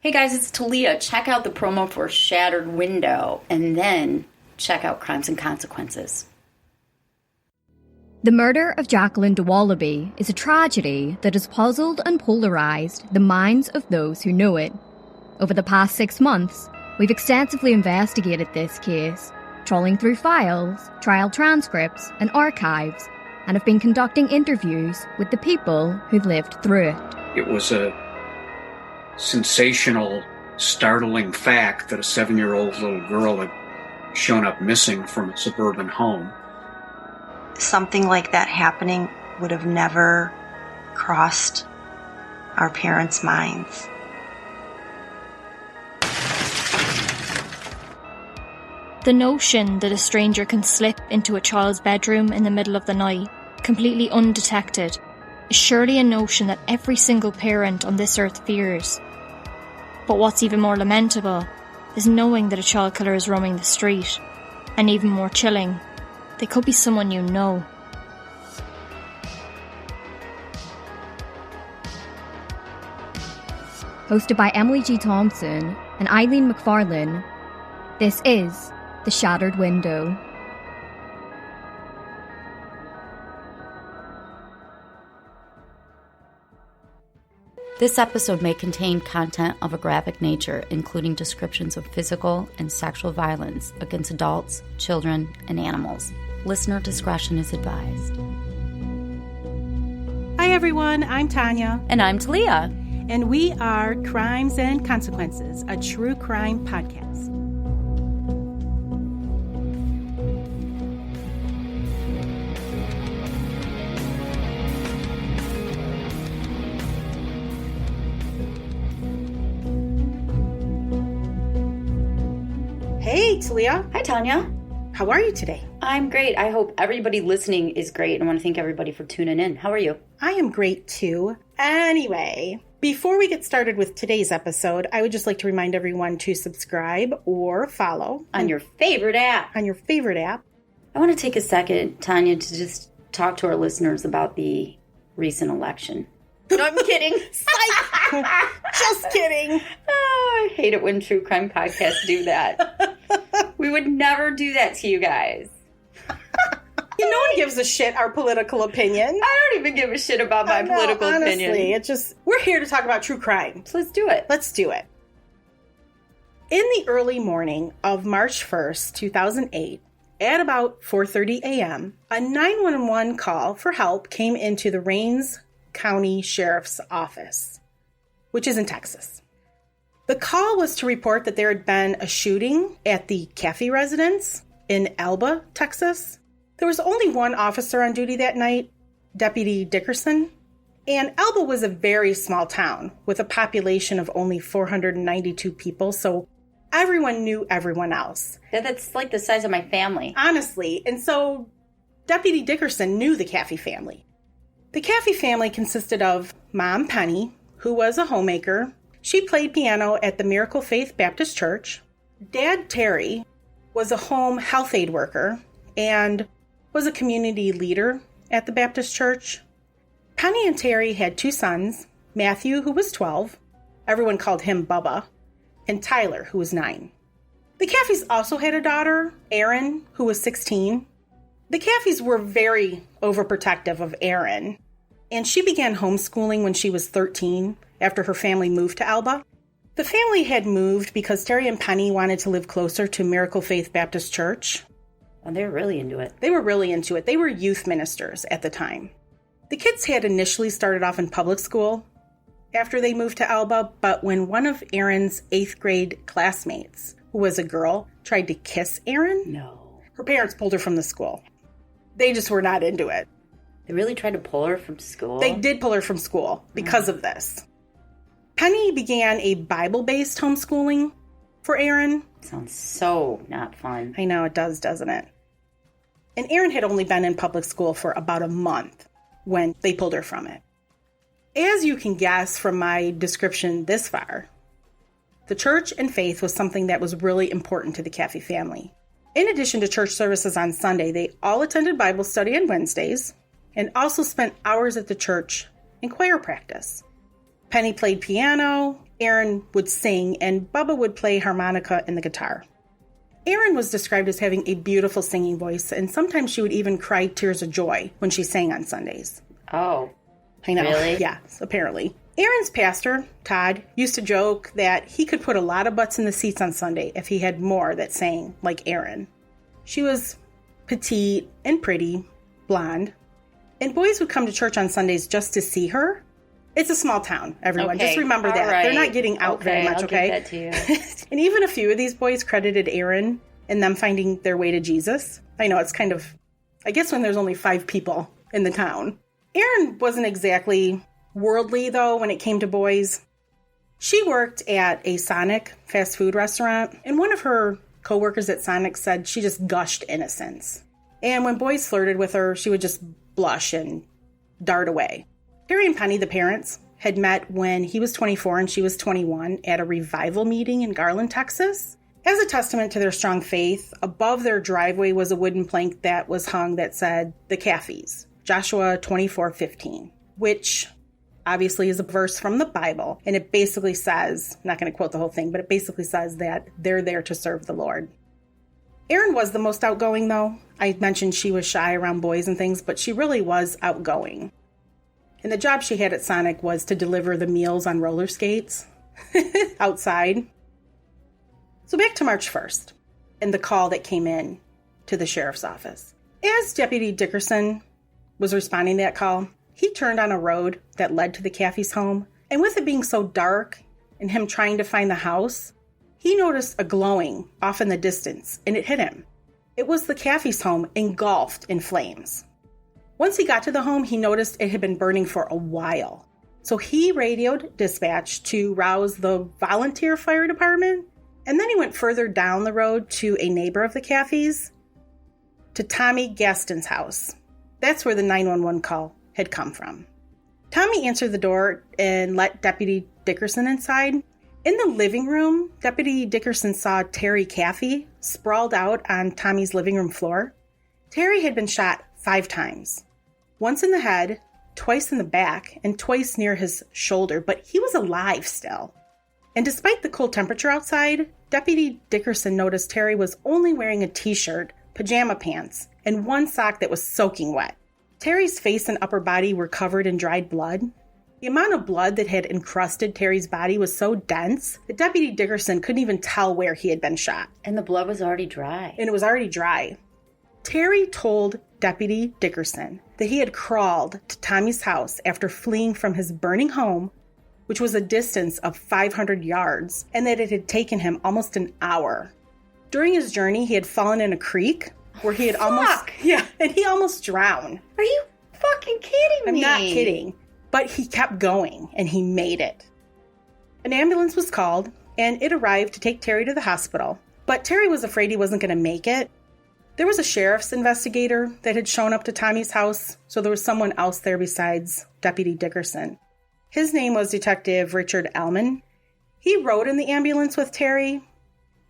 Hey guys, it's Talia. Check out the promo for Shattered Window, and then check out Crimes and Consequences. The murder of Jacqueline de Wallaby is a tragedy that has puzzled and polarised the minds of those who know it. Over the past 6 months, we've extensively investigated this case, trawling through files, trial transcripts, and archives, and have been conducting interviews with the people who lived through it. It was a sensational, startling fact that a 7-year-old little girl had shown up missing from a suburban home. Something like that happening would have never crossed our parents' minds. The notion that a stranger can slip into a child's bedroom in the middle of the night, completely undetected, is surely a notion that every single parent on this earth fears. But what's even more lamentable is knowing that a child killer is roaming the street, and even more chilling, they could be someone you know. Hosted by Emily G. Thompson and Eileen McFarlane, this is The Shattered Window. This episode may contain content of a graphic nature, including descriptions of physical and sexual violence against adults, children, and animals. Listener discretion is advised. Hi everyone, I'm Tanya. And I'm Talia. And we are Crimes and Consequences, a true crime podcast. Hey, Talia. Hi, Tanya. How are you today? I'm great. I hope everybody listening is great, and I want to thank everybody for tuning in. How are you? I am great, too. Anyway, before we get started with today's episode, I would just like to remind everyone to subscribe or follow. On your favorite app. On your favorite app. I want to take a second, Tanya, to just talk to our listeners about the recent election. No, I'm kidding. Psych! Just kidding. Oh, I hate it when true crime podcasts do that. We would never do that to you guys. No one gives a shit our political opinion. I don't even give a shit about my political opinion. Honestly, it's just, we're here to talk about true crime. So let's do it. Let's do it. In the early morning of March 1st, 2008, at about 4:30 a.m., a 911 call for help came into the Rains County Sheriff's Office, which is in Texas. The call was to report that there had been a shooting at the Caffey residence in Alba, Texas. There was only one officer on duty that night, Deputy Dickerson, and Alba was a very small town with a population of only 492 people, so everyone knew everyone else. That's like the size of my family. Honestly, and so Deputy Dickerson knew the Caffey family. The Caffey family consisted of Mom Penny, who was a homemaker. She played piano at the Miracle Faith Baptist Church. Dad Terry was a home health aide worker and was a community leader at the Baptist Church. Penny and Terry had 2 sons, Matthew, who was 12, everyone called him Bubba, and Tyler, who was 9. The Caffeys also had a daughter, Erin, who was 16. The Caffeys were very overprotective of Erin, and she began homeschooling when she was 13 after her family moved to Alba. The family had moved because Terry and Penny wanted to live closer to Miracle Faith Baptist Church. And they were really into it. They were really into it. They were youth ministers at the time. The kids had initially started off in public school after they moved to Alba, but when one of Erin's 8th grade classmates, who was a girl, tried to kiss Erin, her parents pulled her from the school. They just were not into it. They really tried to pull her from school? They did pull her from school because of this. Penny began a Bible-based homeschooling for Erin. Sounds so not fun. I know, it does, doesn't it? And Erin had only been in public school for about a month when they pulled her from it. As you can guess from my description this far, the church and faith was something that was really important to the Caffey family. In addition to church services on Sunday, they all attended Bible study on Wednesdays and also spent hours at the church in choir practice. Penny played piano, Erin would sing, and Bubba would play harmonica and the guitar. Erin was described as having a beautiful singing voice, and sometimes she would even cry tears of joy when she sang on Sundays. Oh, I know. really? Yeah, apparently. Erin's pastor, Todd, used to joke that he could put a lot of butts in the seats on Sunday if he had more that sang like Erin. She was petite and pretty, blonde, and boys would come to church on Sundays just to see her. It's a small town, everyone. Okay. Just remember that. Right. They're not getting out very much, okay? I'll give that to you. And even a few of these boys credited Erin and them finding their way to Jesus. I know, it's kind of, I guess when there's only 5 people in the town. Erin wasn't exactly worldly, though, when it came to boys. She worked at a Sonic fast food restaurant, and one of her coworkers at Sonic said she just gushed innocence. And when boys flirted with her, she would just blush and dart away. Terry and Penny, the parents, had met when he was 24 and she was 21 at a revival meeting in Garland, Texas. As a testament to their strong faith, above their driveway was a wooden plank that was hung that said, "The Caffeys," Joshua 24:15, which obviously is a verse from the Bible. And it basically says, I'm not going to quote the whole thing, but it basically says that they're there to serve the Lord. Erin was the most outgoing, though. I mentioned she was shy around boys and things, but she really was outgoing. And the job she had at Sonic was to deliver the meals on roller skates outside. So back to March 1st and the call that came in to the sheriff's office. As Deputy Dickerson was responding to that call, he turned on a road that led to the Caffey's home. And with it being so dark and him trying to find the house, he noticed a glowing off in the distance, and it hit him. It was the Caffey's home engulfed in flames. Once he got to the home, he noticed it had been burning for a while. So he radioed dispatch to rouse the volunteer fire department, and then he went further down the road to a neighbor of the Caffeys, to Tommy Gaston's house. That's where the 911 call had come from. Tommy answered the door and let Deputy Dickerson inside. In the living room, Deputy Dickerson saw Terry Caffey sprawled out on Tommy's living room floor. Terry had been shot 5 times. Once in the head, twice in the back, and twice near his shoulder, but he was alive still. And despite the cold temperature outside, Deputy Dickerson noticed Terry was only wearing a t-shirt, pajama pants, and one sock that was soaking wet. Terry's face and upper body were covered in dried blood. The amount of blood that had encrusted Terry's body was so dense that Deputy Dickerson couldn't even tell where he had been shot. And the blood was already dry. And it was already dry. Terry told Deputy Dickerson that he had crawled to Tommy's house after fleeing from his burning home, which was a distance of 500 yards, and that it had taken him almost an hour. During his journey, he had fallen in a creek where he had almost drowned. Are you fucking kidding me? I'm not kidding. But he kept going, and he made it. An ambulance was called, and it arrived to take Terry to the hospital. But Terry was afraid he wasn't going to make it. There was a sheriff's investigator that had shown up to Tommy's house, so there was someone else there besides Deputy Dickerson. His name was Detective Richard Ellman. He rode in the ambulance with Terry.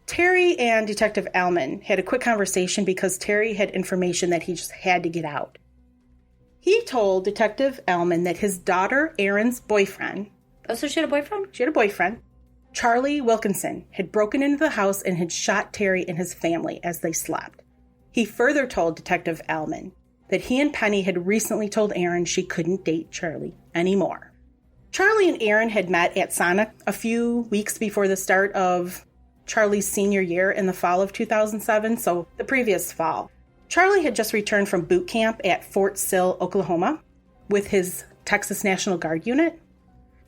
Terry and Detective Ellman had a quick conversation because Terry had information that he just had to get out. He told Detective Ellman that his daughter, Erin's boyfriend... Oh, so she had a boyfriend? She had a boyfriend. Charlie Wilkinson had broken into the house and had shot Terry and his family as they slept. He further told Detective Ellman that he and Penny had recently told Erin she couldn't date Charlie anymore. Charlie and Erin had met at Sonic a few weeks before the start of Charlie's senior year in the fall of 2007, so the previous fall. Charlie had just returned from boot camp at Fort Sill, Oklahoma, with his Texas National Guard unit.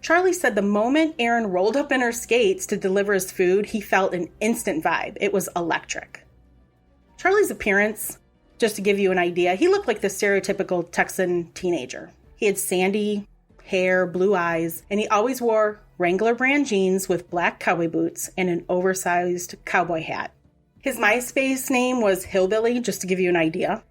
Charlie said the moment Erin rolled up in her skates to deliver his food, he felt an instant vibe. It was electric. Charlie's appearance, just to give you an idea, he looked like the stereotypical Texan teenager. He had sandy hair, blue eyes, and he always wore Wrangler brand jeans with black cowboy boots and an oversized cowboy hat. His MySpace name was Hillbilly, just to give you an idea.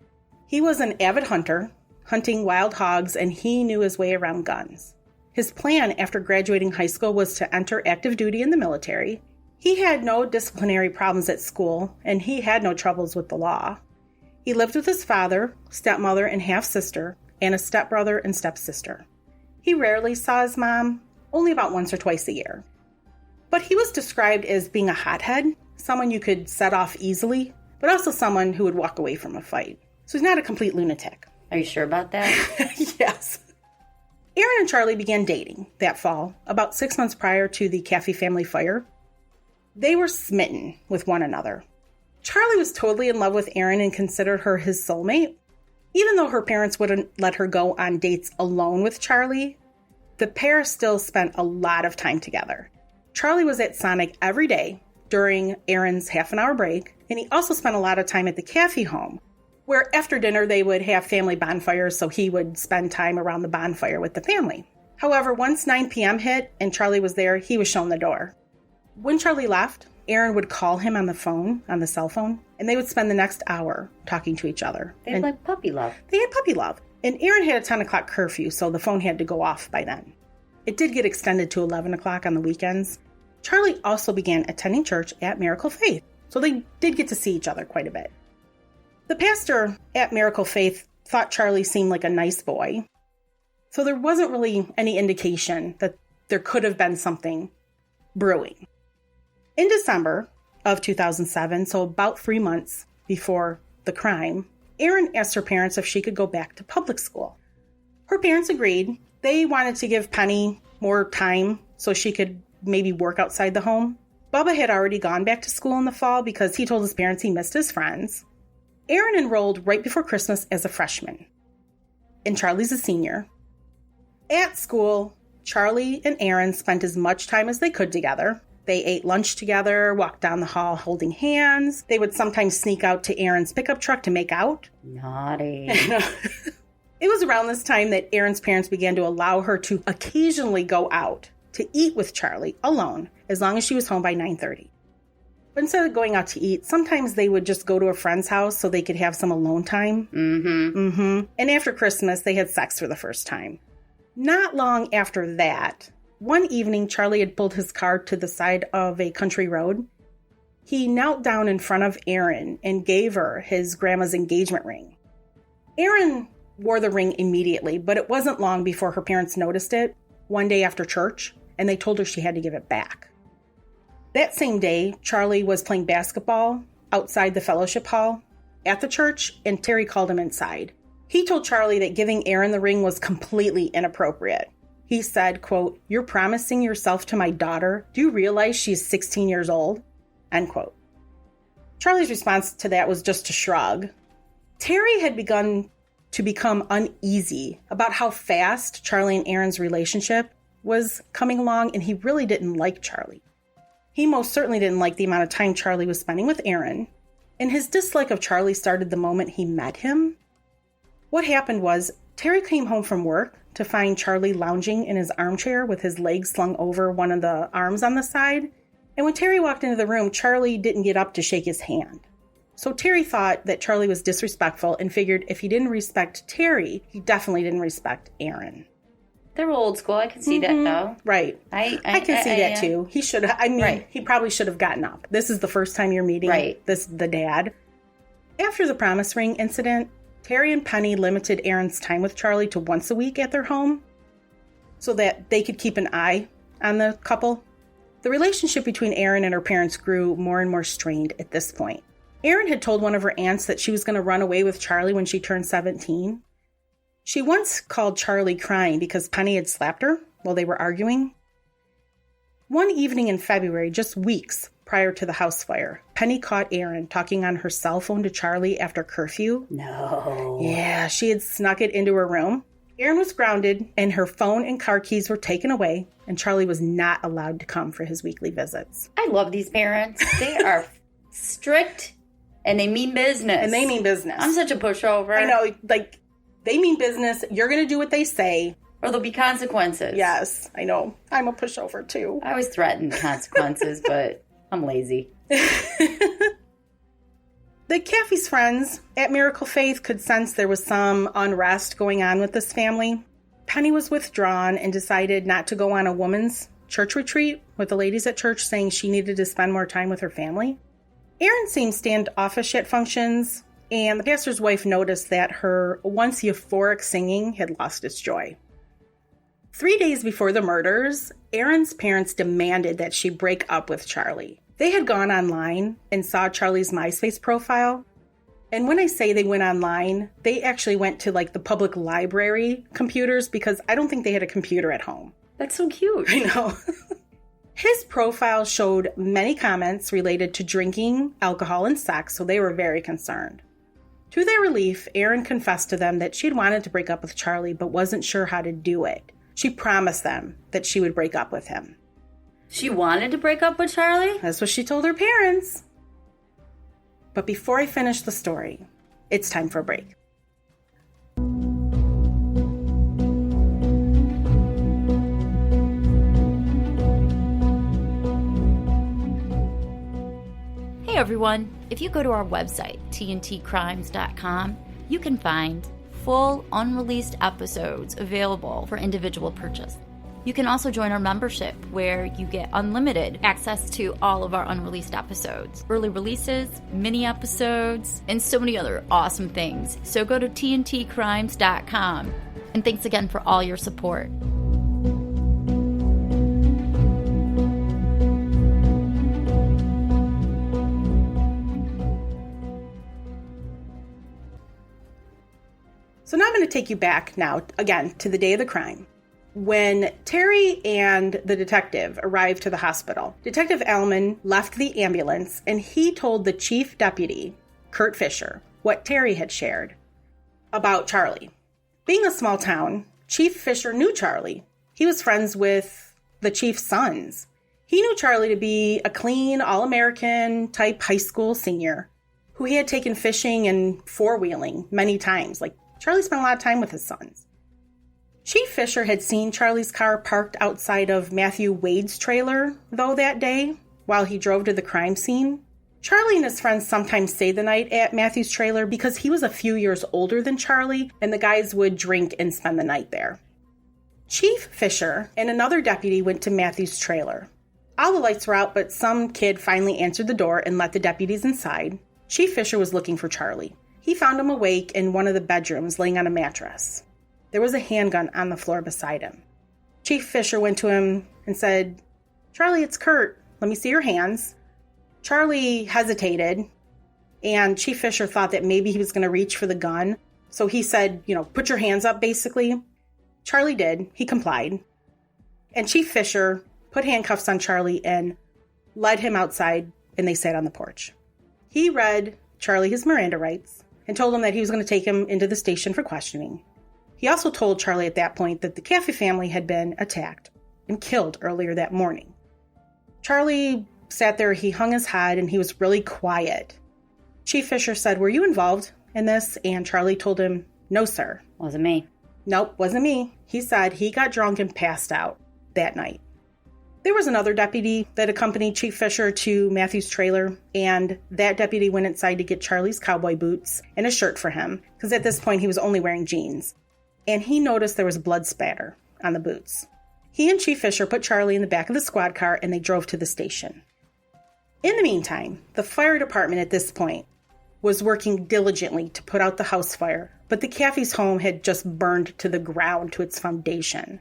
He was an avid hunter, hunting wild hogs, and he knew his way around guns. His plan after graduating high school was to enter active duty in the military. He had no disciplinary problems at school, and he had no troubles with the law. He lived with his father, stepmother, and half-sister, and a stepbrother and stepsister. He rarely saw his mom, only about once or twice a year. But he was described as being a hothead, someone you could set off easily, but also someone who would walk away from a fight. So he's not a complete lunatic. Are you sure about that? Yes. Erin and Charlie began dating that fall, about 6 months prior to the Caffey family fire. They were smitten with one another. Charlie was totally in love with Erin and considered her his soulmate. Even though her parents wouldn't let her go on dates alone with Charlie, the pair still spent a lot of time together. Charlie was at Sonic every day during Erin's half-an-hour break, and he also spent a lot of time at the Caffey home, where after dinner they would have family bonfires, so he would spend time around the bonfire with the family. However, once 9 p.m. hit and Charlie was there, he was shown the door. When Charlie left, Erin would call him on the cell phone, and they would spend the next hour talking to each other. They had like puppy love. They had puppy love. And Erin had a 10 o'clock curfew, so the phone had to go off by then. It did get extended to 11 o'clock on the weekends. Charlie also began attending church at Miracle Faith, so they did get to see each other quite a bit. The pastor at Miracle Faith thought Charlie seemed like a nice boy, so there wasn't really any indication that there could have been something brewing. In December of 2007, so about 3 months before the crime, Erin asked her parents if she could go back to public school. Her parents agreed. They wanted to give Penny more time so she could maybe work outside the home. Bubba had already gone back to school in the fall because he told his parents he missed his friends. Erin enrolled right before Christmas as a freshman, and Charlie's a senior. At school, Charlie and Erin spent as much time as they could together. They ate lunch together, walked down the hall holding hands. They would sometimes sneak out to Erin's pickup truck to make out. Naughty. It was around this time that Erin's parents began to allow her to occasionally go out to eat with Charlie alone, as long as she was home by 9:30. But instead of going out to eat, sometimes they would just go to a friend's house so they could have some alone time. And after Christmas, they had sex for the first time. Not long after that, one evening, Charlie had pulled his car to the side of a country road. He knelt down in front of Erin and gave her his grandma's engagement ring. Erin wore the ring immediately, but it wasn't long before her parents noticed it one day after church, and they told her she had to give it back. That same day, Charlie was playing basketball outside the fellowship hall at the church, and Terry called him inside. He told Charlie that giving Erin the ring was completely inappropriate. He said, quote, "You're promising yourself to my daughter. Do you realize she's 16 years old?" End quote. Charlie's response to that was just to shrug. Terry had begun to become uneasy about how fast Charlie and Erin's relationship was coming along, and he really didn't like Charlie. He most certainly didn't like the amount of time Charlie was spending with Erin, and his dislike of Charlie started the moment he met him. What happened was, Terry came home from work to find Charlie lounging in his armchair with his legs slung over one of the arms on the side, and when Terry walked into the room, Charlie didn't get up to shake his hand. So Terry thought that Charlie was disrespectful and figured if he didn't respect Terry, he definitely didn't respect Erin. They're old school. I can see that, though. Right. I can see that, too. He should have, Right. He probably should have gotten up. This is the first time you're meeting the dad. After the promise ring incident, Terry and Penny limited Erin's time with Charlie to once a week at their home so that they could keep an eye on the couple. The relationship between Erin and her parents grew more and more strained at this point. Erin had told one of her aunts that she was going to run away with Charlie when she turned 17. She once called Charlie crying because Penny had slapped her while they were arguing. One evening in February, just weeks prior to the house fire, Penny caught Erin talking on her cell phone to Charlie after curfew. No. Yeah, she had snuck it into her room. Erin was grounded, and her phone and car keys were taken away, and Charlie was not allowed to come for his weekly visits. I love these parents. They are strict, and they mean business. I'm such a pushover. I know, like, they mean business. You're going to do what they say. Or there'll be consequences. Yes, I know. I'm a pushover, too. I always threaten consequences, but I'm lazy. The Caffey's friends at Miracle Faith could sense there was some unrest going on with this family. Penny was withdrawn and decided not to go on a woman's church retreat with the ladies at church, saying she needed to spend more time with her family. Erin seemed standoffish at functions, and the pastor's wife noticed that her once euphoric singing had lost its joy. 3 days before the murders, Erin's parents demanded that she break up with Charlie. They had gone online and saw Charlie's MySpace profile. And when I say they went online, they actually went to like the public library computers because I don't think they had a computer at home. That's so cute. I know. His profile showed many comments related to drinking, alcohol, and sex, so they were very concerned. To their relief, Erin confessed to them that she'd wanted to break up with Charlie but wasn't sure how to do it. She promised them that she would break up with him. She wanted to break up with Charlie? That's what she told her parents. But before I finish the story, it's time for a break. Hey everyone, if you go to our website, tntcrimes.com, you can find full unreleased episodes available for individual purchase. You can also join our membership where you get unlimited access to all of our unreleased episodes, early releases, mini episodes, and so many other awesome things. So go to tntcrimes.com. And thanks again for all your support. So now I'm going to take you back now, again, to the day of the crime. When Terry and the detective arrived to the hospital, Detective Allman left the ambulance and he told the chief deputy, Kurt Fisher, what Terry had shared about Charlie. Being a small town, Chief Fisher knew Charlie. He was friends with the chief's sons. He knew Charlie to be a clean, all-American type high school senior who he had taken fishing and four-wheeling many times. Like, Charlie spent a lot of time with his sons. Chief Fisher had seen Charlie's car parked outside of Matthew Wade's trailer, though, that day, while he drove to the crime scene. Charlie and his friends sometimes stayed the night at Matthew's trailer because he was a few years older than Charlie, and the guys would drink and spend the night there. Chief Fisher and another deputy went to Matthew's trailer. All the lights were out, but some kid finally answered the door and let the deputies inside. Chief Fisher was looking for Charlie. He found him awake in one of the bedrooms, laying on a mattress. There was a handgun on the floor beside him. Chief Fisher went to him and said, "Charlie, it's Kurt. Let me see your hands." Charlie hesitated, and Chief Fisher thought that maybe he was going to reach for the gun. So he said, "Put your hands up," basically. Charlie did. He complied. And Chief Fisher put handcuffs on Charlie and led him outside, and they sat on the porch. He read Charlie his Miranda rights and told him that he was going to take him into the station for questioning. He also told Charlie at that point that the Caffey family had been attacked and killed earlier that morning. Charlie sat there, he hung his head, and he was really quiet. Chief Fisher said, "Were you involved in this?" And Charlie told him, "No, sir." Wasn't me. Nope, wasn't me. He said he got drunk and passed out that night. There was another deputy that accompanied Chief Fisher to Matthew's trailer, and that deputy went inside to get Charlie's cowboy boots and a shirt for him, because at this point he was only wearing jeans. And he noticed there was blood spatter on the boots. He and Chief Fisher put Charlie in the back of the squad car and they drove to the station. In the meantime, the fire department at this point was working diligently to put out the house fire, but the Caffey's home had just burned to the ground to its foundation.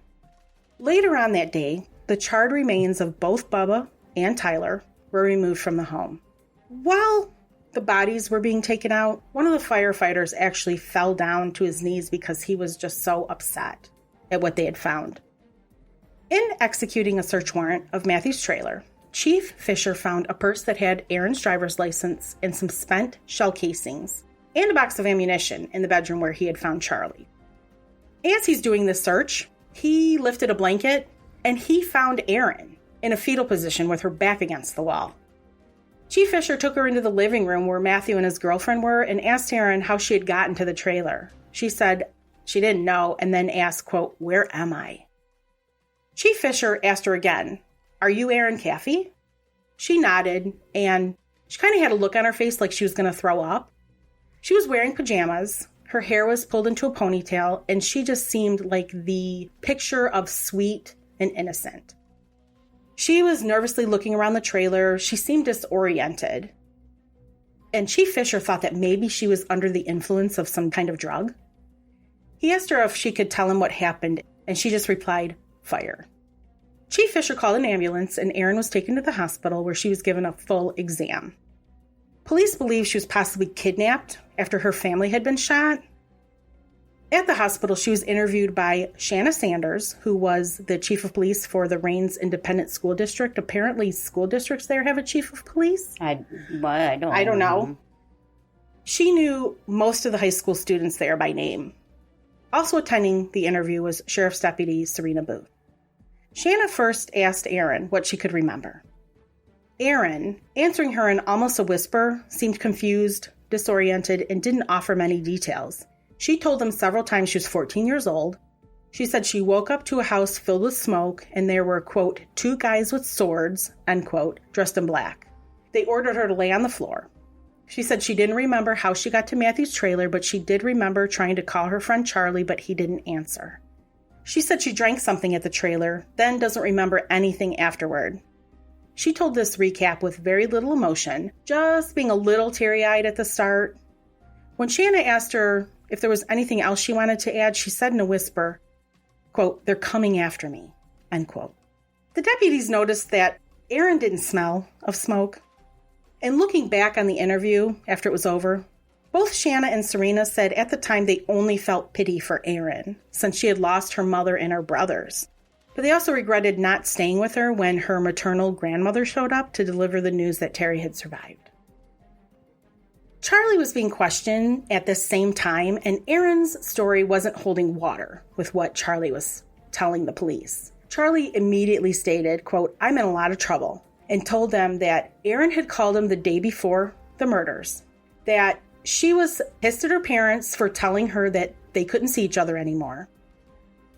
Later on that day, the charred remains of both Bubba and Tyler were removed from the home. While the bodies were being taken out, one of the firefighters actually fell down to his knees because he was just so upset at what they had found. In executing a search warrant of Matthew's trailer, Chief Fisher found a purse that had Erin's driver's license and some spent shell casings and a box of ammunition in the bedroom where he had found Charlie. As he's doing this search, he lifted a blanket and he found Erin in a fetal position with her back against the wall. Chief Fisher took her into the living room where Matthew and his girlfriend were and asked Erin how she had gotten to the trailer. She said she didn't know and then asked, quote, "Where am I?" Chief Fisher asked her again, "Are you Erin Caffey?" She nodded and she kind of had a look on her face like she was going to throw up. She was wearing pajamas. Her hair was pulled into a ponytail and she just seemed like the picture of sweet and innocent. She was nervously looking around the trailer. She seemed disoriented. And Chief Fisher thought that maybe she was under the influence of some kind of drug. He asked her if she could tell him what happened, and she just replied, fire. Chief Fisher called an ambulance and Erin was taken to the hospital where she was given a full exam. Police believe she was possibly kidnapped after her family had been shot. At the hospital, she was interviewed by Shanna Sanders, who was the chief of police for the Rains Independent School District. Apparently, school districts there have a chief of police. I don't know. She knew most of the high school students there by name. Also attending the interview was Sheriff's Deputy Serena Booth. Shanna first asked Erin what she could remember. Erin, answering her in almost a whisper, seemed confused, disoriented, and didn't offer many details. She told them several times she was 14 years old. She said she woke up to a house filled with smoke and there were, quote, 2 guys with swords, unquote, dressed in black. They ordered her to lay on the floor. She said she didn't remember how she got to Matthew's trailer, but she did remember trying to call her friend Charlie, but he didn't answer. She said she drank something at the trailer, then doesn't remember anything afterward. She told this recap with very little emotion, just being a little teary-eyed at the start. When Shanna asked her if there was anything else she wanted to add, she said in a whisper, quote, "They're coming after me," end quote. The deputies noticed that Erin didn't smell of smoke. And looking back on the interview after it was over, both Shanna and Serena said at the time they only felt pity for Erin, since she had lost her mother and her brothers. But they also regretted not staying with her when her maternal grandmother showed up to deliver the news that Terry had survived. Charlie was being questioned at the same time, and Erin's story wasn't holding water with what Charlie was telling the police. Charlie immediately stated, quote, "I'm in a lot of trouble," and told them that Erin had called him the day before the murders, that she was pissed at her parents for telling her that they couldn't see each other anymore.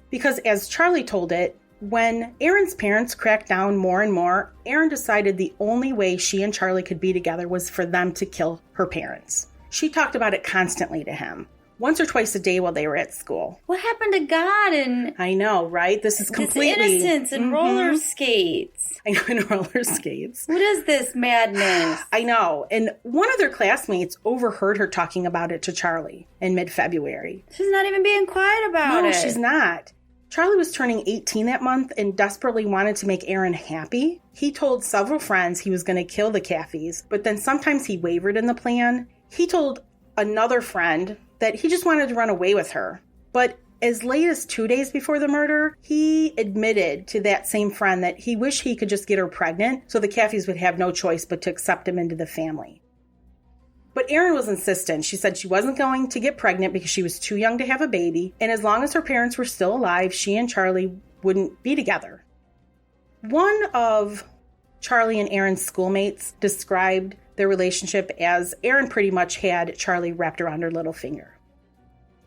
Because as Charlie told it, when Erin's parents cracked down more and more, Erin decided the only way she and Charlie could be together was for them to kill her parents. She talked about it constantly to him, once or twice a day while they were at school. What happened to God and... I know, right? This is completely... This innocence and roller skates. I know, and roller skates. What is this madness? I know. And one of their classmates overheard her talking about it to Charlie in mid-February. She's not even being quiet about it. No, she's not. Charlie was turning 18 that month and desperately wanted to make Erin happy. He told several friends he was going to kill the Caffeys, but then sometimes he wavered in the plan. He told another friend that he just wanted to run away with her. But as late as 2 days before the murder, he admitted to that same friend that he wished he could just get her pregnant so the Caffeys would have no choice but to accept him into the family. But Erin was insistent. She said she wasn't going to get pregnant because she was too young to have a baby, and as long as her parents were still alive, she and Charlie wouldn't be together. One of Charlie and Erin's schoolmates described their relationship as Erin pretty much had Charlie wrapped around her little finger.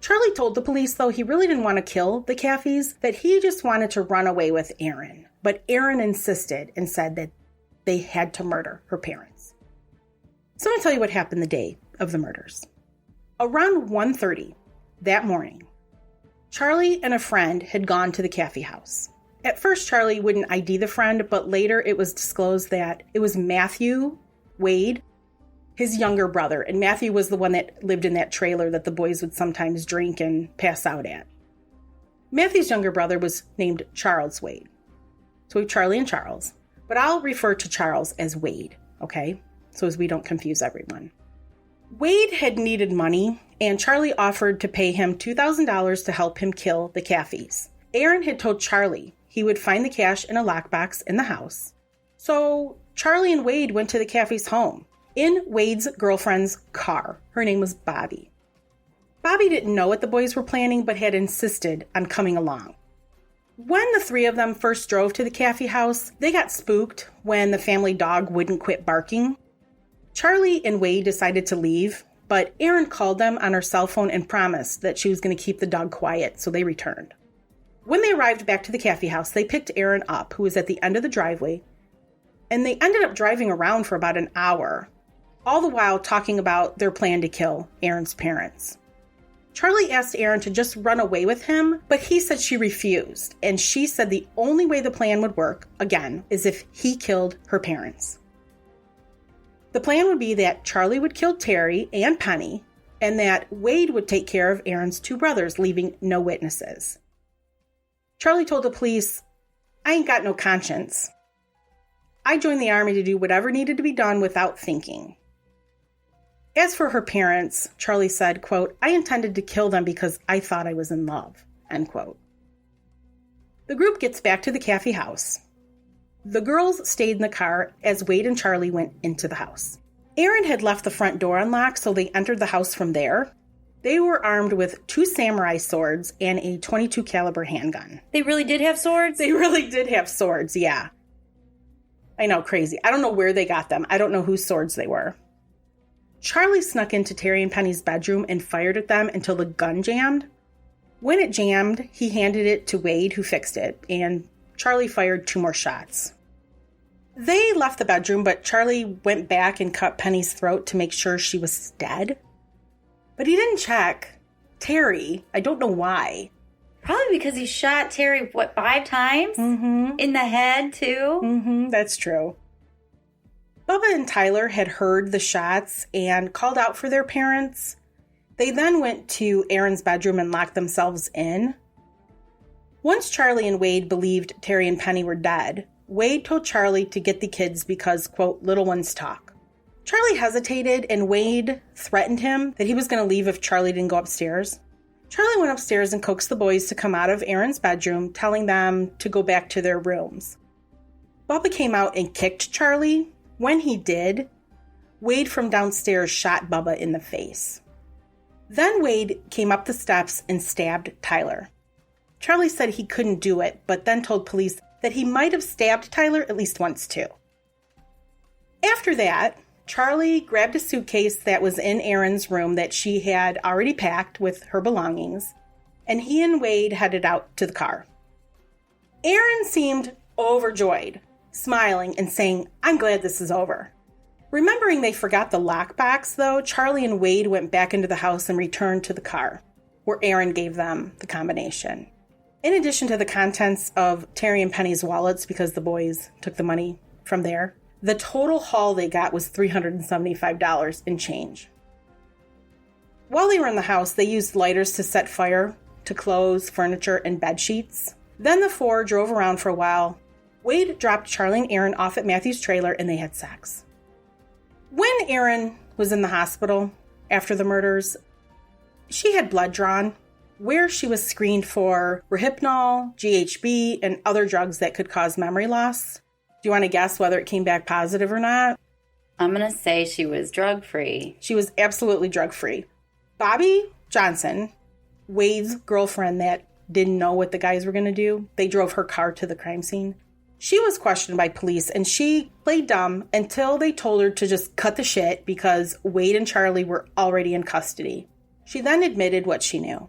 Charlie told the police, though, he really didn't want to kill the Caffeys, that he just wanted to run away with Erin. But Erin insisted and said that they had to murder her parents. So I'm going to tell you what happened the day of the murders. Around 1:30 that morning, Charlie and a friend had gone to the Caffey house. At first, Charlie wouldn't ID the friend, but later it was disclosed that it was Matthew Wade, his younger brother, and Matthew was the one that lived in that trailer that the boys would sometimes drink and pass out at. Matthew's younger brother was named Charles Wade. So we have Charlie and Charles, but I'll refer to Charles as Wade, okay? So as we don't confuse everyone. Wade had needed money, and Charlie offered to pay him $2,000 to help him kill the Caffeys. Erin had told Charlie he would find the cash in a lockbox in the house. So Charlie and Wade went to the Caffeys' home in Wade's girlfriend's car. Her name was Bobby. Bobby didn't know what the boys were planning, but had insisted on coming along. When the three of them first drove to the Caffey house, they got spooked when the family dog wouldn't quit barking. Charlie and Wade decided to leave, but Erin called them on her cell phone and promised that she was going to keep the dog quiet, so they returned. When they arrived back to the Caffey house, they picked Erin up, who was at the end of the driveway, and they ended up driving around for about an hour, all the while talking about their plan to kill Erin's parents. Charlie asked Erin to just run away with him, but he said she refused, and she said the only way the plan would work, again, is if he killed her parents. The plan would be that Charlie would kill Terry and Penny, and that Wade would take care of Erin's two brothers, leaving no witnesses. Charlie told the police I ain't got no conscience. I joined the Army to do whatever needed to be done without thinking. As for her parents, Charlie said, quote, I intended to kill them because I thought I was in love, end quote. The group gets back to the Caffey house. The girls stayed in the car as Wade and Charlie went into the house. Erin had left the front door unlocked, so they entered the house from there. They were armed with 2 samurai swords and a .22 caliber handgun. They really did have swords? They really did have swords, yeah. I know, crazy. I don't know where they got them. I don't know whose swords they were. Charlie snuck into Terry and Penny's bedroom and fired at them until the gun jammed. When it jammed, he handed it to Wade, who fixed it, and Charlie fired 2 more shots. They left the bedroom, but Charlie went back and cut Penny's throat to make sure she was dead. But he didn't check Terry. I don't know why. Probably because he shot Terry, 5 times? Mm-hmm. In the head, too? Mm-hmm, that's true. Bubba and Tyler had heard the shots and called out for their parents. They then went to Erin's bedroom and locked themselves in. Once Charlie and Wade believed Terry and Penny were dead, Wade told Charlie to get the kids because, quote, little ones talk. Charlie hesitated, and Wade threatened him that he was going to leave if Charlie didn't go upstairs. Charlie went upstairs and coaxed the boys to come out of Erin's bedroom, telling them to go back to their rooms. Bubba came out and kicked Charlie. When he did, Wade from downstairs shot Bubba in the face. Then Wade came up the steps and stabbed Tyler. Charlie said he couldn't do it, but then told police that he might have stabbed Tyler at least once too. After that, Charlie grabbed a suitcase that was in Erin's room that she had already packed with her belongings, and he and Wade headed out to the car. Erin seemed overjoyed, smiling and saying, I'm glad this is over. Remembering they forgot the lockbox, though, Charlie and Wade went back into the house and returned to the car, where Erin gave them the combination. In addition to the contents of Terry and Penny's wallets, because the boys took the money from there, the total haul they got was $375 in change. While they were in the house, they used lighters to set fire to clothes, furniture, and bed sheets. Then the 4 drove around for a while. Wade dropped Charlie and Erin off at Matthew's trailer, and they had sex. When Erin was in the hospital after the murders, she had blood drawn, where she was screened for Rohypnol, GHB, and other drugs that could cause memory loss. Do you want to guess whether it came back positive or not? I'm going to say she was drug-free. She was absolutely drug-free. Bobby Johnson, Wade's girlfriend that didn't know what the guys were going to do, they drove her car to the crime scene. She was questioned by police, and she played dumb until they told her to just cut the shit because Wade and Charlie were already in custody. She then admitted what she knew.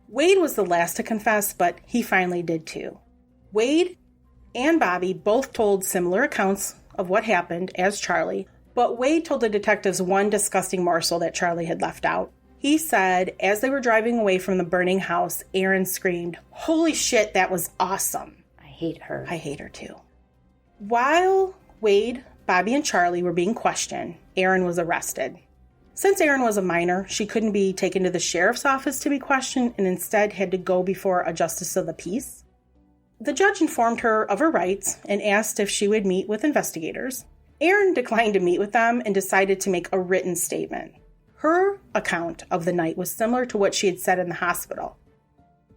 Wade was the last to confess, but he finally did too. Wade and Bobby both told similar accounts of what happened as Charlie, but Wade told the detectives one disgusting morsel that Charlie had left out. He said, as they were driving away from the burning house, Erin screamed, "Holy shit, that was awesome." I hate her. I hate her too. While Wade, Bobby, and Charlie were being questioned, Erin was arrested. Since Erin was a minor, she couldn't be taken to the sheriff's office to be questioned and instead had to go before a justice of the peace. The judge informed her of her rights and asked if she would meet with investigators. Erin declined to meet with them and decided to make a written statement. Her account of the night was similar to what she had said in the hospital.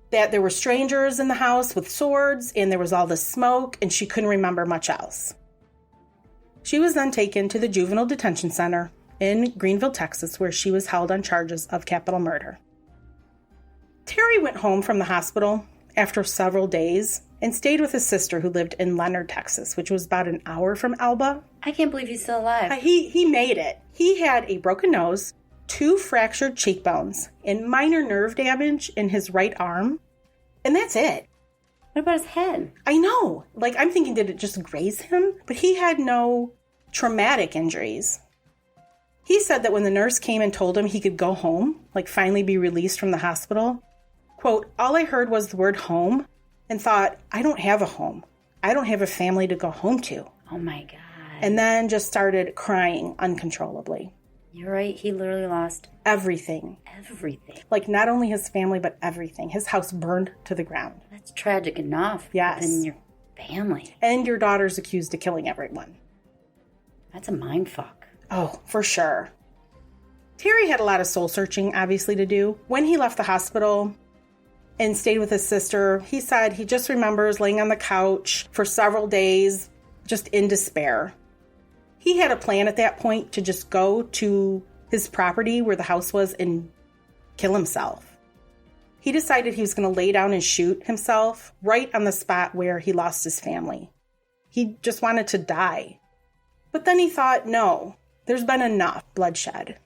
That there were strangers in the house with swords and there was all this smoke and she couldn't remember much else. She was then taken to the juvenile detention center in Greenville, Texas, where she was held on charges of capital murder. Terry went home from the hospital after several days and stayed with his sister who lived in Leonard, Texas, which was about an hour from Alba. I can't believe he's still alive. He made it. He had a broken nose, 2 fractured cheekbones, and minor nerve damage in his right arm. And that's it. What about his head? I know. I'm thinking, did it just graze him? But he had no traumatic injuries. He said that when the nurse came and told him he could go home, finally be released from the hospital, quote, all I heard was the word home and thought, I don't have a home. I don't have a family to go home to. Oh my God. And then just started crying uncontrollably. You're right. He literally lost everything. Everything. Not only his family, but everything. His house burned to the ground. That's tragic enough. Yes. Then your family. And your daughter's accused of killing everyone. That's a mindfuck. Oh, for sure. Terry had a lot of soul searching, obviously, to do. When he left the hospital and stayed with his sister, he said he just remembers laying on the couch for several days, just in despair. He had a plan at that point to just go to his property where the house was and kill himself. He decided he was going to lay down and shoot himself right on the spot where he lost his family. He just wanted to die. But then he thought, no, there's been enough bloodshed.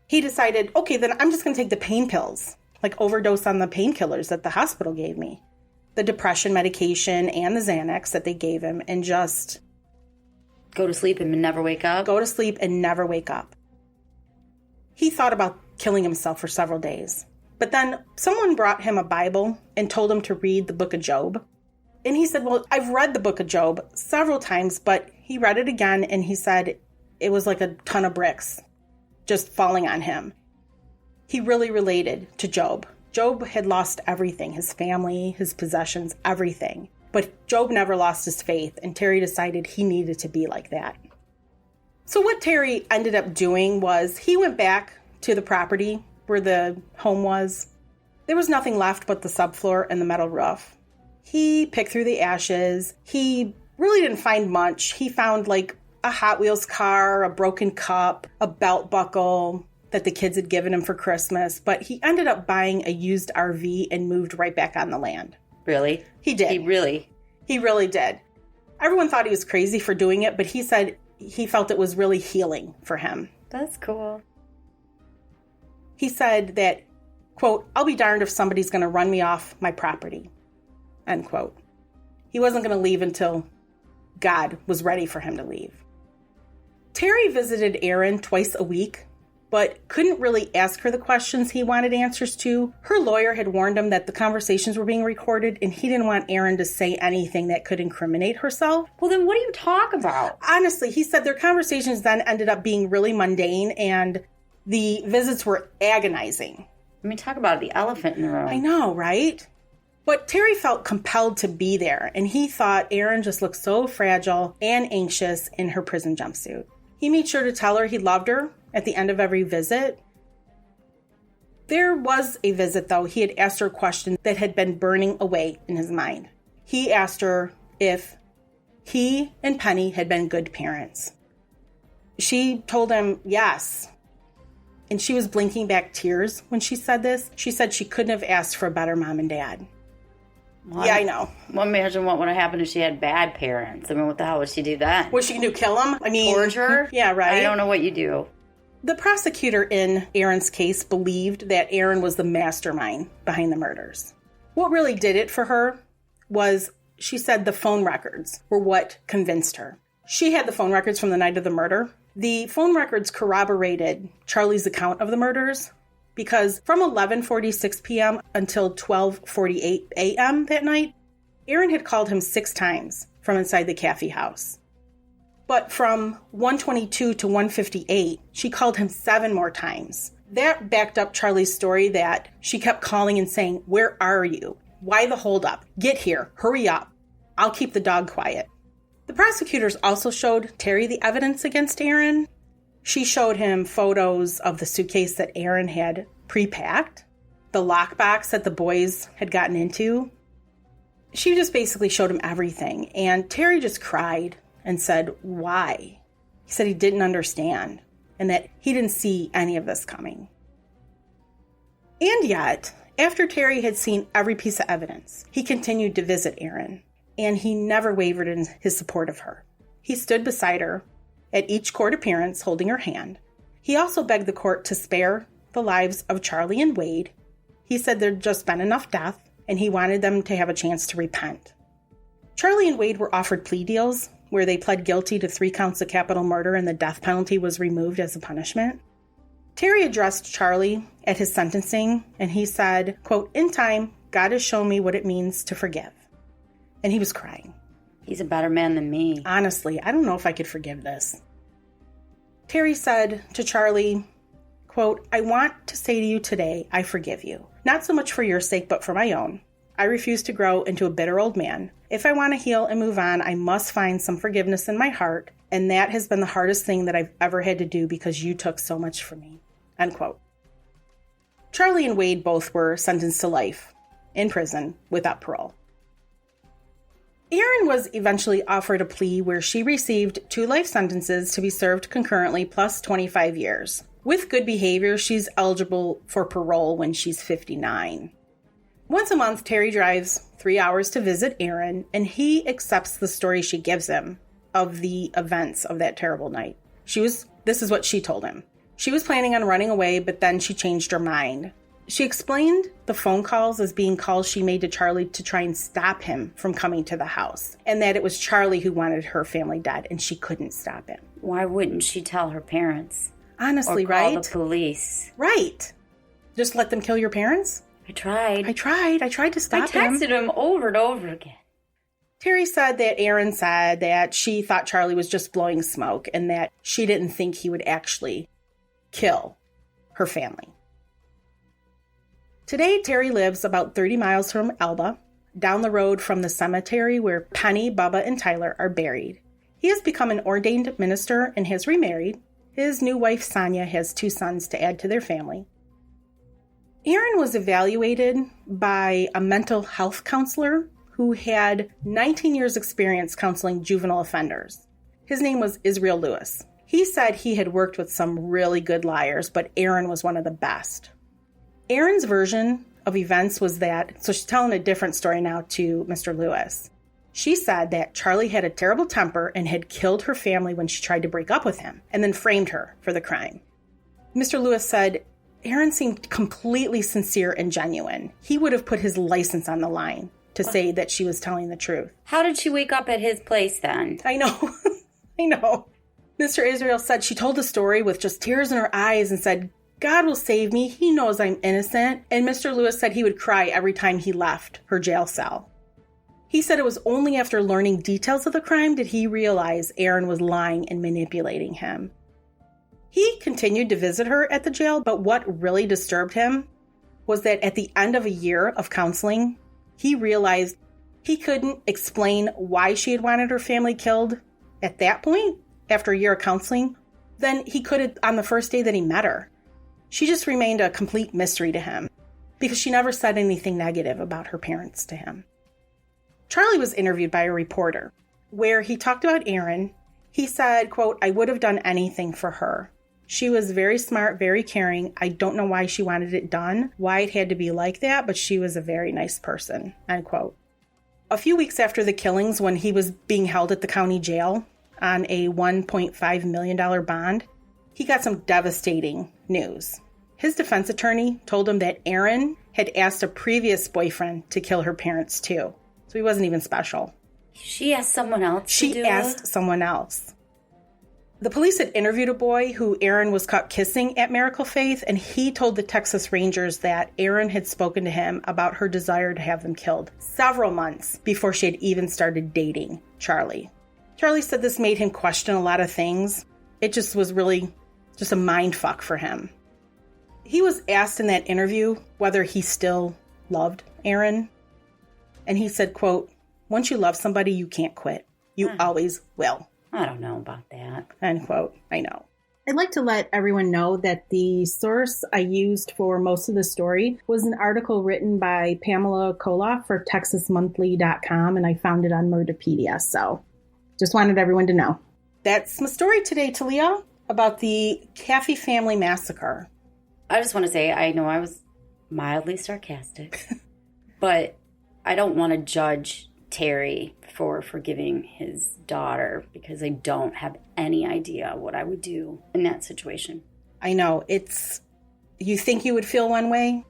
He decided, okay, then I'm just going to take the pain pills, like overdose on the painkillers that the hospital gave me, the depression medication and the Xanax that they gave him, and just go to sleep and never wake up? Go to sleep and never wake up. He thought about killing himself for several days. But then someone brought him a Bible and told him to read the book of Job. And he said, well, I've read the book of Job several times, but he read it again and he said it was like a ton of bricks just falling on him. He really related to Job. Job had lost everything, his family, his possessions, everything. But Job never lost his faith, and Terry decided he needed to be like that. So what Terry ended up doing was he went back to the property where the home was. There was nothing left but the subfloor and the metal roof. He picked through the ashes. He really didn't find much. He found like a Hot Wheels car, a broken cup, a belt buckle that the kids had given him for Christmas. But he ended up buying a used RV and moved right back on the land. Really? He did. He really did. Everyone thought he was crazy for doing it, but he said he felt it was really healing for him. That's cool. He said that, quote, I'll be darned if somebody's going to run me off my property, end quote. He wasn't going to leave until God was ready for him to leave. Terry visited Erin twice a week, but couldn't really ask her the questions he wanted answers to. Her lawyer had warned him that the conversations were being recorded, and he didn't want Erin to say anything that could incriminate herself. Well, then what do you talk about? Honestly, he said their conversations then ended up being really mundane, and the visits were agonizing. I mean, talk about the elephant in the room. I know, right? But Terry felt compelled to be there, and he thought Erin just looked so fragile and anxious in her prison jumpsuit. He made sure to tell her he loved her at the end of every visit. There was a visit, though. He had asked her a question that had been burning away in his mind. He asked her if he and Penny had been good parents. She told him yes. And she was blinking back tears when she said this. She said she couldn't have asked for a better mom and dad. What? Yeah, I know. Well, imagine what would have happened if she had bad parents. I mean, what the hell would she do then? What she can do, kill him? I mean, torture? Yeah, right. I don't know what you do. The prosecutor in Erin's case believed that Erin was the mastermind behind the murders. What really did it for her was, she said the phone records were what convinced her. She had the phone records from the night of the murder. The phone records corroborated Charlie's account of the murders, because from 11:46 p.m. until 12:48 a.m. that night, Erin had called him 6 times from inside the Caffey house. But from 1:22 to 1:58, she called him 7 more times. That backed up Charlie's story that she kept calling and saying, "Where are you? Why the holdup? Get here. Hurry up. I'll keep the dog quiet." The prosecutors also showed Terry the evidence against Erin. She showed him photos of the suitcase that Erin had pre-packed, the lockbox that the boys had gotten into. She just basically showed him everything. And Terry just cried and said, why? He said he didn't understand and that he didn't see any of this coming. And yet, after Terry had seen every piece of evidence, he continued to visit Erin, and he never wavered in his support of her. He stood beside her at each court appearance, holding her hand. He also begged the court to spare the lives of Charlie and Wade. He said there'd just been enough death, and he wanted them to have a chance to repent. Charlie and Wade were offered plea deals where they pled guilty to 3 counts of capital murder and the death penalty was removed as a punishment. Terry addressed Charlie at his sentencing, and he said, quote, "In time, God has shown me what it means to forgive." And he was crying. He's a better man than me. Honestly, I don't know if I could forgive this. Terry said to Charlie, quote, "I want to say to you today, I forgive you. Not so much for your sake, but for my own. I refuse to grow into a bitter old man. If I want to heal and move on, I must find some forgiveness in my heart, and that has been the hardest thing that I've ever had to do because you took so much from me." End quote. Charlie and Wade both were sentenced to life in prison without parole. Erin was eventually offered a plea where she received 2 life sentences to be served concurrently plus 25 years. With good behavior, she's eligible for parole when she's 59. Once a month, Terry drives 3 hours to visit Erin, and he accepts the story she gives him of the events of that terrible night. This is what she told him. She was planning on running away, but then she changed her mind. She explained the phone calls as being calls she made to Charlie to try and stop him from coming to the house, and that it was Charlie who wanted her family dead, and she couldn't stop him. Why wouldn't she tell her parents? Honestly, or call right? the police. Right. Just let them kill your parents? I tried. I tried to stop him. I texted him over and over again. Terry said that Erin said that she thought Charlie was just blowing smoke and that she didn't think he would actually kill her family. Today, Terry lives about 30 miles from Alba, down the road from the cemetery where Penny, Bubba, and Tyler are buried. He has become an ordained minister and has remarried. His new wife, Sonia, has 2 sons to add to their family. Erin was evaluated by a mental health counselor who had 19 years' experience counseling juvenile offenders. His name was Israel Lewis. He said he had worked with some really good liars, but Erin was one of the best. Erin's version of events was that, so she's telling a different story now to Mr. Lewis. She said that Charlie had a terrible temper and had killed her family when she tried to break up with him, and then framed her for the crime. Mr. Lewis said Erin seemed completely sincere and genuine. He would have put his license on the line to say that she was telling the truth. How did she wake up at his place then? I know. I know. Mr. Israel said she told the story with just tears in her eyes and said, "God will save me. He knows I'm innocent." And Mr. Lewis said he would cry every time he left her jail cell. He said it was only after learning details of the crime did he realize Erin was lying and manipulating him. He continued to visit her at the jail, but what really disturbed him was that at the end of a year of counseling, he realized he couldn't explain why she had wanted her family killed at that point, after a year of counseling, than he could have on the first day that he met her. She just remained a complete mystery to him because she never said anything negative about her parents to him. Charlie was interviewed by a reporter where he talked about Erin. He said, quote, "I would have done anything for her. She was very smart, very caring. I don't know why she wanted it done, why it had to be like that, but she was a very nice person," end quote. A few weeks after the killings, when he was being held at the county jail on a $1.5 million bond, he got some devastating news. His defense attorney told him that Erin had asked a previous boyfriend to kill her parents too. So he wasn't even special. She asked someone else to do it? She asked someone else. The police had interviewed a boy who Erin was caught kissing at Miracle Faith, and he told the Texas Rangers that Erin had spoken to him about her desire to have them killed several months before she had even started dating Charlie. Charlie said this made him question a lot of things. It just was really just a mind fuck for him. He was asked in that interview whether he still loved Erin, and he said, quote, "Once you love somebody, you can't quit. You always will." I don't know about that. End quote. I know. I'd like to let everyone know that the source I used for most of the story was an article written by Pamela Koloff for TexasMonthly.com, and I found it on Murderpedia, so just wanted everyone to know. That's my story today, Talia, about the Caffey family massacre. I just want to say, I know I was mildly sarcastic, but I don't want to judge Terry for forgiving his daughter because I don't have any idea what I would do in that situation. I know, you think you would feel one way,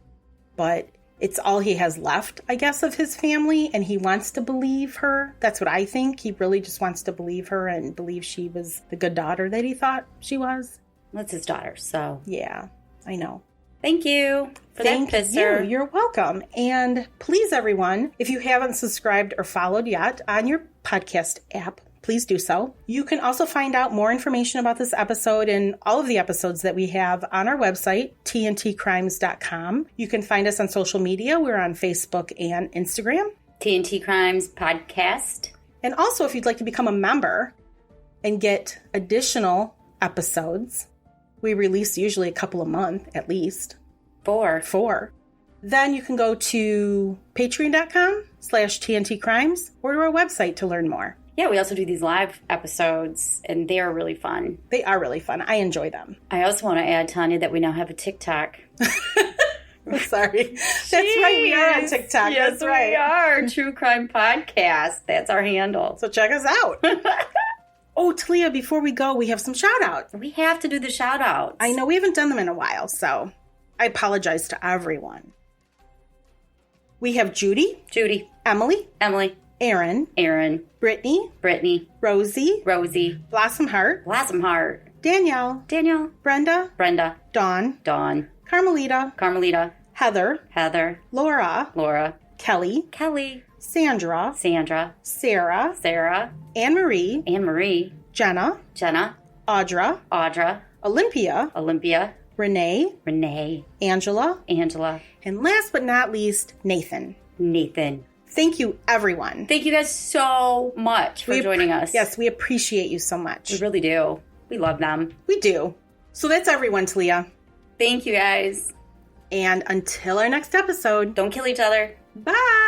but it's all he has left, I guess, of his family, and he wants to believe her. That's what I think. He really just wants to believe her and believe she was the good daughter that he thought she was. That's his daughter, so. Yeah, I know. Thank you for that pisser. You're welcome. And please, everyone, if you haven't subscribed or followed yet on your podcast app, please do so. You can also find out more information about this episode and all of the episodes that we have on our website, tntcrimes.com. You can find us on social media. We're on Facebook and Instagram. TNT Crimes Podcast. And also, if you'd like to become a member and get additional episodes, we release usually a couple a month at least. Four. Then you can go to patreon.com/TNTcrimes or to our website to learn more. Yeah, we also do these live episodes, and they are really fun. They are really fun. I enjoy them. I also want to add, Tanya, that we now have a TikTok. Sorry. That's right. We are on TikTok. Yes, That's right. we are. True Crime Podcast. That's our handle. So check us out. Oh, Talia, before we go, we have some shout-outs. We have to do the shout-outs. I know we haven't done them in a while, so I apologize to everyone. We have Judy, Emily, Erin, Brittany, Rosie, Blossom Heart, Danielle, Brenda, Dawn, Carmelita, Heather, Laura, Kelly, Sandra, Sarah, Anne Marie, Jenna, Audra, Olympia, Renee, Angela, and last but not least, Nathan. Thank you, everyone. Thank you guys so much for joining us. Yes, we appreciate you so much. We really do. We love them. We do. So that's everyone, Talia. Thank you, guys. And until our next episode, don't kill each other. Bye.